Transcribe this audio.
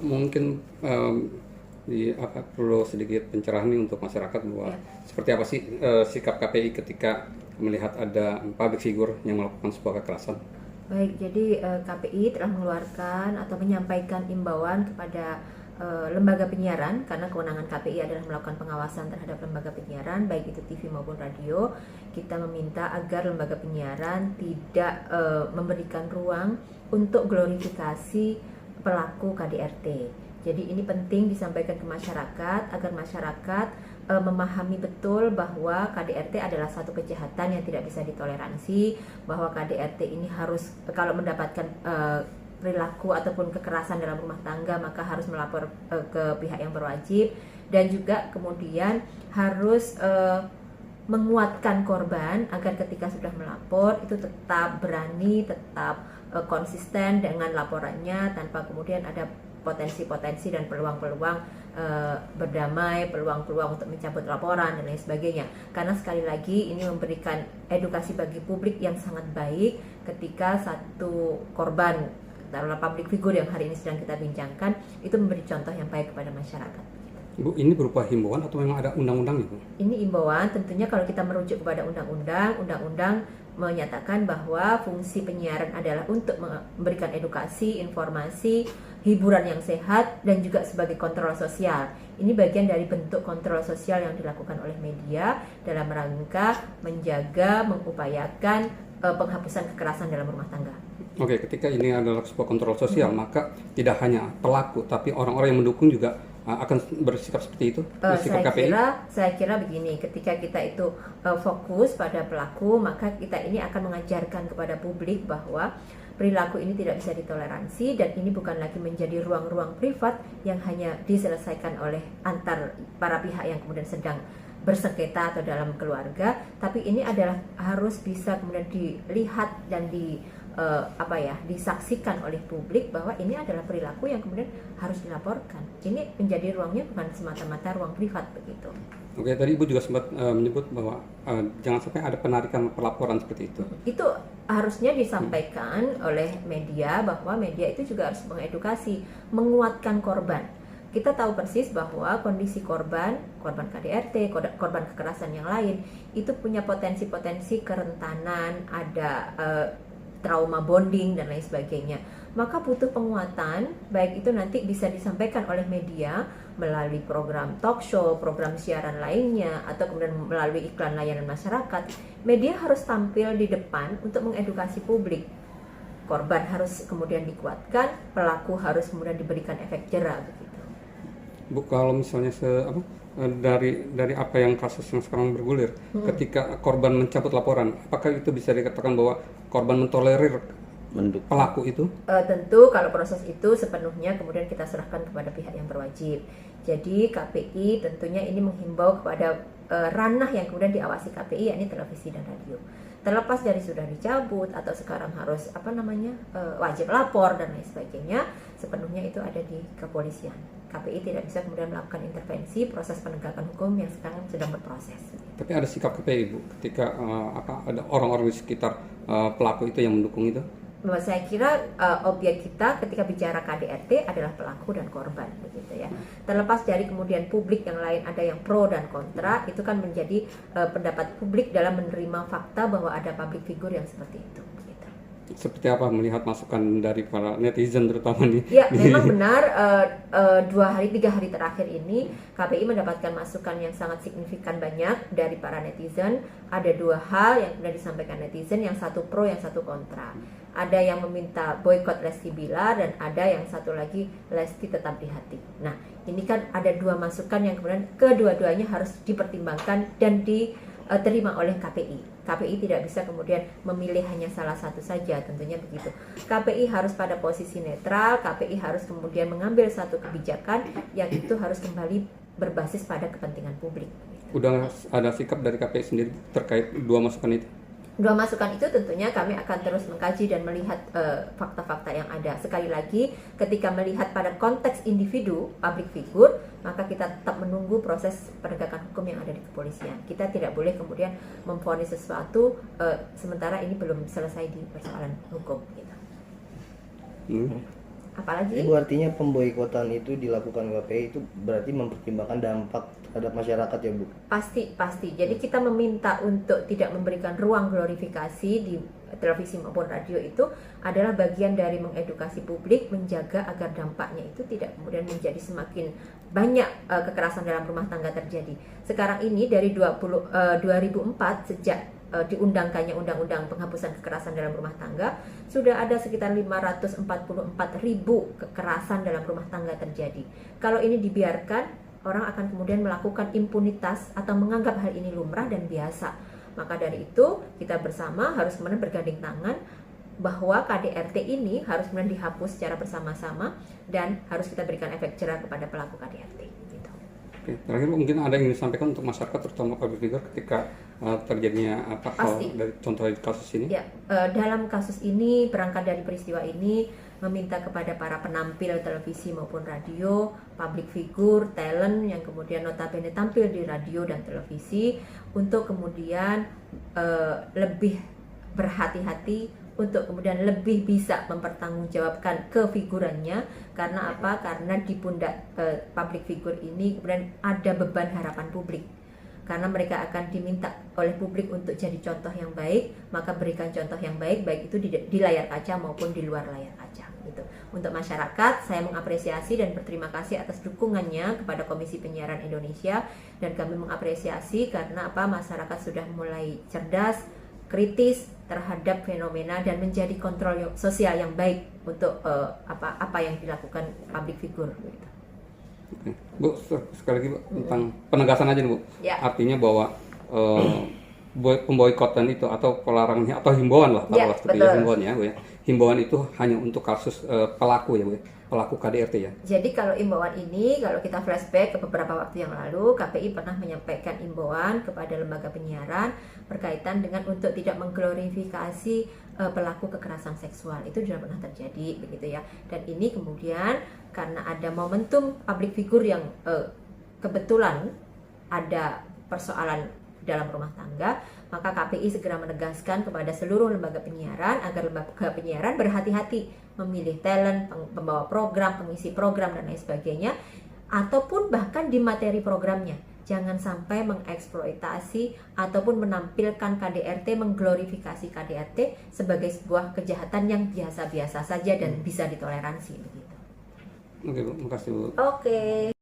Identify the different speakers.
Speaker 1: Mungkin perlu sedikit pencerahan nih untuk masyarakat bahwa seperti apa sih sikap KPI ketika melihat ada public figure yang melakukan sebuah kekerasan.
Speaker 2: Baik, jadi KPI telah mengeluarkan atau menyampaikan imbauan kepada lembaga penyiaran, karena kewenangan KPI adalah melakukan pengawasan terhadap lembaga penyiaran baik itu TV maupun radio. Kita meminta agar lembaga penyiaran tidak memberikan ruang untuk glorifikasi pelaku KDRT. Jadi ini penting disampaikan ke masyarakat agar masyarakat memahami betul bahwa KDRT adalah satu kejahatan yang tidak bisa ditoleransi, bahwa KDRT ini harus kalau mendapatkan perilaku ataupun kekerasan dalam rumah tangga maka harus melapor ke pihak yang berwajib, dan juga kemudian harus menguatkan korban agar ketika sudah melapor itu tetap berani, tetap konsisten dengan laporannya tanpa kemudian ada potensi-potensi dan peluang-peluang berdamai, peluang-peluang untuk mencabut laporan dan lain sebagainya. Karena sekali lagi ini memberikan edukasi bagi publik yang sangat baik ketika satu korban dalam public figure yang hari ini sedang kita bincangkan itu memberi contoh yang baik kepada masyarakat.
Speaker 1: Bu, ini berupa himbauan atau memang ada undang-undang itu?
Speaker 2: Ini himbauan, tentunya kalau kita merujuk kepada undang-undang menyatakan bahwa fungsi penyiaran adalah untuk memberikan edukasi, informasi, hiburan yang sehat, dan juga sebagai kontrol sosial. Ini bagian dari bentuk kontrol sosial yang dilakukan oleh media dalam rangka menjaga, mengupayakan penghapusan kekerasan dalam rumah tangga.
Speaker 1: Oke, ketika ini adalah sebuah kontrol sosial, maka tidak hanya pelaku, tapi orang-orang yang mendukung juga akan bersikap seperti itu?
Speaker 2: Saya kira begini, ketika kita itu fokus pada pelaku, maka kita ini akan mengajarkan kepada publik bahwa perilaku ini tidak bisa ditoleransi dan ini bukan lagi menjadi ruang-ruang privat yang hanya diselesaikan oleh antar para pihak yang kemudian sedang bersengketa atau dalam keluarga, tapi ini adalah harus bisa kemudian dilihat dan disaksikan oleh publik bahwa ini adalah perilaku yang kemudian harus dilaporkan. Ini menjadi ruangnya bukan semata-mata ruang privat begitu.
Speaker 1: Oke, tadi Ibu juga sempat menyebut bahwa jangan sampai ada penarikan pelaporan seperti itu.
Speaker 2: Itu harusnya disampaikan oleh media, bahwa media itu juga harus mengedukasi, menguatkan korban. Kita tahu persis bahwa kondisi korban KDRT, korban kekerasan yang lain itu punya potensi-potensi kerentanan, ada trauma bonding dan lain sebagainya. Maka butuh penguatan, baik itu nanti bisa disampaikan oleh media melalui program talk show, program siaran lainnya, atau kemudian melalui iklan layanan masyarakat. Media harus tampil di depan untuk mengedukasi publik. Korban harus kemudian dikuatkan, pelaku harus kemudian diberikan efek jera begitu.
Speaker 1: Bu, kalau misalnya dari apa yang kasus yang sekarang bergulir, ketika korban mencabut laporan, apakah itu bisa dikatakan bahwa korban mentolerir pelaku itu?
Speaker 2: Tentu kalau proses itu sepenuhnya kemudian kita serahkan kepada pihak yang berwajib. Jadi KPI tentunya ini menghimbau kepada ranah yang kemudian diawasi KPI, yakni televisi dan radio. Terlepas dari sudah dicabut atau sekarang harus wajib lapor dan lain sebagainya, sepenuhnya itu ada di kepolisian. KPI tidak bisa kemudian melakukan intervensi proses penegakan hukum yang sekarang sedang berproses.
Speaker 1: Tapi ada sikap KPI, Bu, ketika ada orang-orang di sekitar pelaku itu yang mendukung itu?
Speaker 2: Saya kira objek kita ketika bicara KDRT adalah pelaku dan korban, begitu ya. Terlepas dari kemudian publik yang lain ada yang pro dan kontra, itu kan menjadi pendapat publik dalam menerima fakta bahwa ada public figure yang seperti itu.
Speaker 1: Seperti apa melihat masukan dari para netizen terutama nih?
Speaker 2: Ya, memang benar 3 hari terakhir ini KPI mendapatkan masukan yang sangat signifikan banyak dari para netizen. Ada 2 hal yang sudah disampaikan netizen, yang satu pro, yang satu kontra. Ada yang meminta boykot Lesti Bilar dan ada yang satu lagi Lesti tetap di hati. Nah, ini kan ada 2 masukan yang kemudian kedua-duanya harus dipertimbangkan dan diterima oleh KPI. KPI tidak bisa kemudian memilih hanya salah satu saja, tentunya begitu. KPI harus pada posisi netral, KPI harus kemudian mengambil satu kebijakan yang itu harus kembali berbasis pada kepentingan publik.
Speaker 1: Udah ada sikap dari KPI sendiri terkait 2 masukan itu?
Speaker 2: 2 masukan itu tentunya kami akan terus mengkaji dan melihat fakta-fakta yang ada. Sekali lagi, ketika melihat pada konteks individu, public figure, maka kita tetap menunggu proses penegakan hukum yang ada di kepolisian. Kita tidak boleh kemudian memvonis sesuatu sementara ini belum selesai di persoalan hukum. Gitu. Apalagi?
Speaker 3: Ibu, artinya pemboikotan itu dilakukan KPI itu berarti mempertimbangkan dampak terhadap masyarakat ya Bu?
Speaker 2: Pasti. Jadi kita meminta untuk tidak memberikan ruang glorifikasi di televisi maupun radio itu adalah bagian dari mengedukasi publik, menjaga agar dampaknya itu tidak kemudian menjadi semakin banyak kekerasan dalam rumah tangga terjadi. Sekarang ini dari 2004 sejak diundangkannya Undang-Undang Penghapusan Kekerasan dalam Rumah Tangga, sudah ada sekitar 544.000 kekerasan dalam rumah tangga terjadi. Kalau ini dibiarkan, orang akan kemudian melakukan impunitas atau menganggap hal ini lumrah dan biasa. Maka dari itu, kita bersama harus kemudian bergandeng tangan bahwa KDRT ini harus kemudian dihapus secara bersama-sama dan harus kita berikan efek jerah kepada pelaku KDRT.
Speaker 1: Oke, terakhir mungkin ada yang disampaikan untuk masyarakat terutama public figure ketika terjadinya hal dari contoh kasus ini?
Speaker 2: Ya, dalam kasus ini berangkat dari peristiwa ini meminta kepada para penampil televisi maupun radio, public figure, talent yang kemudian notabene tampil di radio dan televisi untuk kemudian lebih berhati-hati, untuk kemudian lebih bisa mempertanggungjawabkan kefigurannya. Karena apa? Karena di pundak public figure ini kemudian ada beban harapan publik, karena mereka akan diminta oleh publik untuk jadi contoh yang baik, maka berikan contoh yang baik, baik itu di layar kaca maupun di luar layar kaca gitu. Untuk masyarakat, saya mengapresiasi dan berterima kasih atas dukungannya kepada Komisi Penyiaran Indonesia, dan kami mengapresiasi karena apa? Masyarakat sudah mulai cerdas, kritis terhadap fenomena dan menjadi kontrol sosial yang baik untuk apa yang dilakukan public figure gitu.
Speaker 1: Oke. Bu, sekali lagi Bu, tentang penegasan aja nih Bu.
Speaker 2: Ya.
Speaker 1: Artinya bahwa pemboikotan itu atau pelarangannya atau himbauan lah,
Speaker 2: Ya,
Speaker 1: seperti ya, himbauan ya Bu ya. Himbauan itu hanya untuk kasus pelaku ya Bu ya, pelaku KDRT ya.
Speaker 2: Jadi kalau imbauan ini, kalau kita flashback ke beberapa waktu yang lalu, KPI pernah menyampaikan imbauan kepada lembaga penyiaran berkaitan dengan untuk tidak mengglorifikasi pelaku kekerasan seksual. Itu sudah pernah terjadi begitu ya. Dan ini kemudian karena ada momentum public figure yang kebetulan ada persoalan dalam rumah tangga, maka KPI segera menegaskan kepada seluruh lembaga penyiaran agar lembaga penyiaran berhati-hati memilih talent, pembawa program, pengisi program dan lain sebagainya, ataupun bahkan di materi programnya. Jangan sampai mengeksploitasi ataupun menampilkan KDRT, mengglorifikasi KDRT sebagai sebuah kejahatan yang biasa-biasa saja dan bisa ditoleransi begitu.
Speaker 1: Oke Bu, makasih Bu.
Speaker 2: Oke.